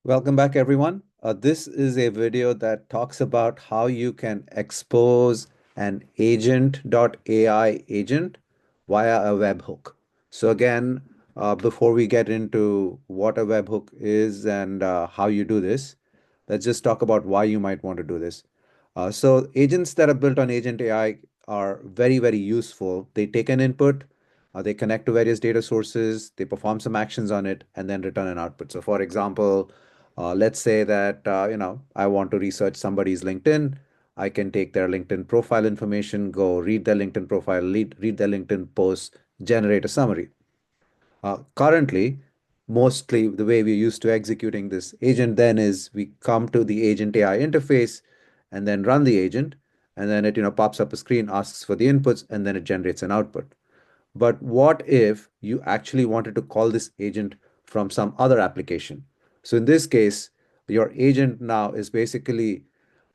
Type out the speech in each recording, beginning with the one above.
Welcome back, everyone. This is a video that talks about how you can expose an Agent.ai agent via a webhook. So again, before we get into what a webhook is and how you do this, let's just talk about why you might want to do this. So agents that are built on Agent AI are very, very useful. They take an input, they connect to various data sources, they perform some actions on it, and then return an output. So for example, let's say that I want to research somebody's LinkedIn. I can take their LinkedIn profile information, go read their LinkedIn profile, read their LinkedIn post, generate a summary. Currently, mostly the way we're used to executing this agent then is we come to the agent AI interface and then run the agent, and then it pops up a screen, asks for the inputs, and then it generates an output. But what if you actually wanted to call this agent from some other application? So in this case, your agent now is basically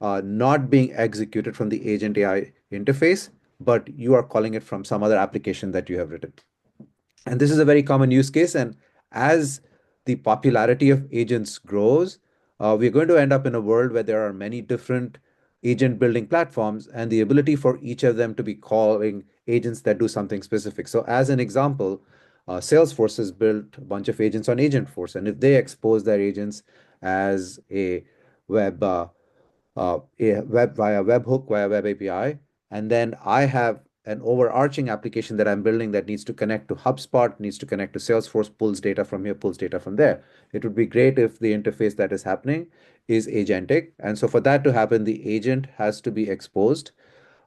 not being executed from the agent AI interface, but you are calling it from some other application that you have written. And this is a very common use case. And as the popularity of agents grows, we're going to end up in a world where there are many different agent building platforms and the ability for each of them to be calling agents that do something specific. So, as an example, Salesforce has built a bunch of agents on Agentforce. And if they expose their agents as web a web via webhook via web API, and then I have an overarching application that I'm building that needs to connect to HubSpot, needs to connect to Salesforce, pulls data from here, pulls data from there. It would be great if the interface that is happening is agentic. And so for that to happen, the agent has to be exposed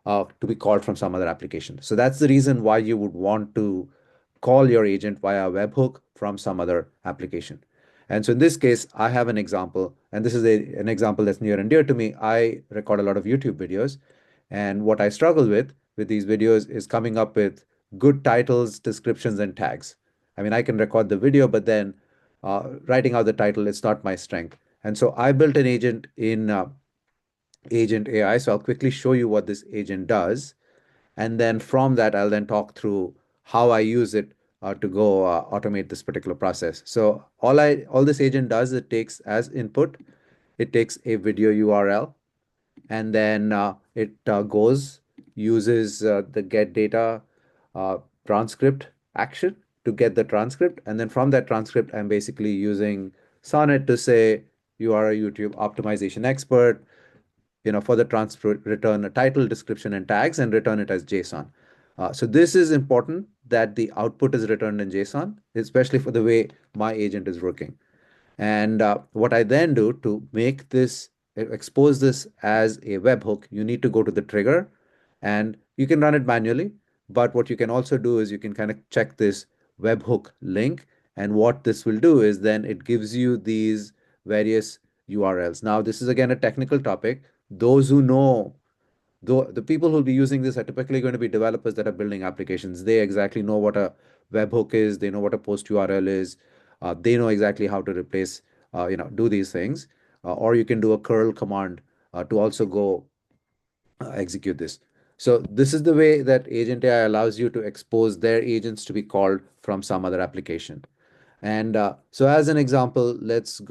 to be called from some other application. So that's the reason why you would want to call your agent via a webhook from some other application. And so in this case, I have an example, and this is an example that's near and dear to me. I record a lot of YouTube videos, and what I struggle with these videos is coming up with good titles, descriptions, and tags. I mean, I can record the video, but then writing out the title, it's not my strength. And so I built an agent in Agent AI. So I'll quickly show you what this agent does. And then from that, I'll then talk through how I use it to go automate this particular process. So all this agent does, it takes as input, it takes a video URL, and then it goes, uses the get data transcript action to get the transcript. And then from that transcript, I'm basically using Sonnet to say, you are a YouTube optimization expert, for the transfer, return a title, description, and tags, and return it as JSON. So this is important that the output is returned in JSON, especially for the way my agent is working. And what I then do to make this, expose this as a webhook, you need to go to the trigger and you can run it manually. But what you can also do is you can kind of check this webhook link. And what this will do is then it gives you these various URLs. Now, this is again a technical topic. Those who know, though the people who will be using this are typically going to be developers that are building applications. They exactly know what a webhook is, they know what a post URL is, they know exactly how to replace, do these things. Or you can do a curl command to also go execute this. So this is the way that Agent AI allows you to expose their agents to be called from some other application. And so as an example, let's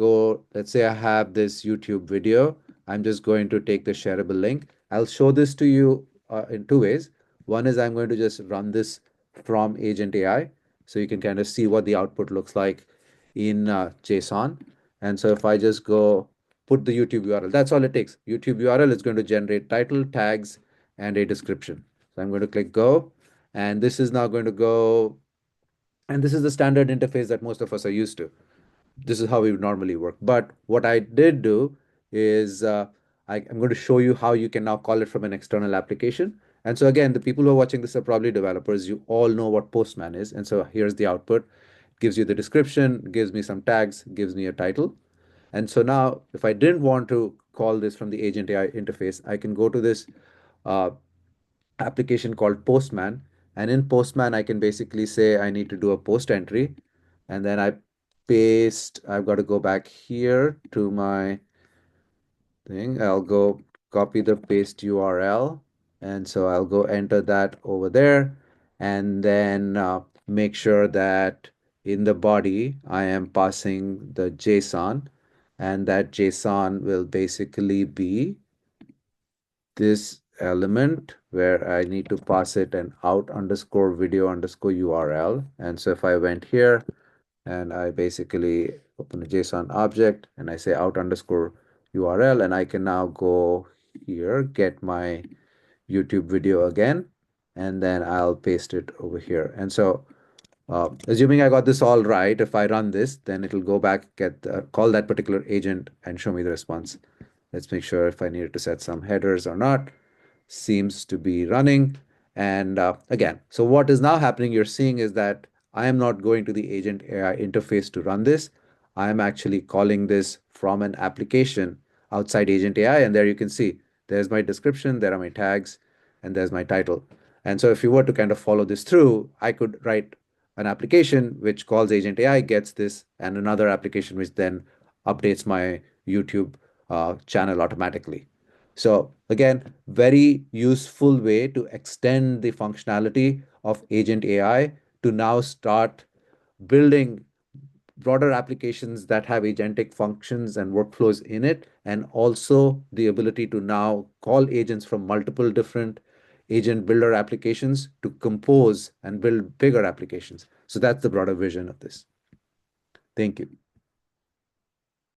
say I have this YouTube video. I'm just going to take the shareable link. I'll show this to you in two ways. One is I'm going to just run this from Agent AI, so you can kind of see what the output looks like in JSON. And so if I just go put the YouTube URL, that's all it takes. YouTube URL is going to generate title, tags, and a description. So I'm going to click go, and this is now going to go, and this is the standard interface that most of us are used to. This is how we would normally work. But what I did do is I'm going to show you how you can now call it from an external application. And so again, the people who are watching this are probably developers. You all know what Postman is. And so here's the output. Gives you the description, gives me some tags, gives me a title. And so now, if I didn't want to call this from the Agent AI interface, I can go to this uh, application called Postman. And in Postman, I can basically say I need to do a post entry. And then I've got to go back here to my thing. I'll go copy the paste URL. And so I'll go enter that over there. And then make sure that in the body, I am passing the JSON. And that JSON will basically be this element where I need to pass it an out underscore video underscore URL. And so if I went here and I basically open a JSON object and I say out underscore URL, and I can now go here, get my YouTube video again, and then I'll paste it over here. And so assuming I got this all right, if I run this, then it'll go back, call that particular agent and show me the response. Let's make sure if I needed to set some headers or not. Seems to be running. And again, so what is now happening, you're seeing is that I am not going to the Agent AI interface to run this. I am actually calling this from an application outside Agent AI. And there you can see there's my description, there are my tags, and there's my title. And so if you were to kind of follow this through, I could write an application which calls Agent AI, gets this, and another application which then updates my YouTube channel automatically. So again, very useful way to extend the functionality of Agent AI to now start building broader applications that have agentic functions and workflows in it, and also the ability to now call agents from multiple different agent builder applications to compose and build bigger applications. So that's the broader vision of this. Thank you.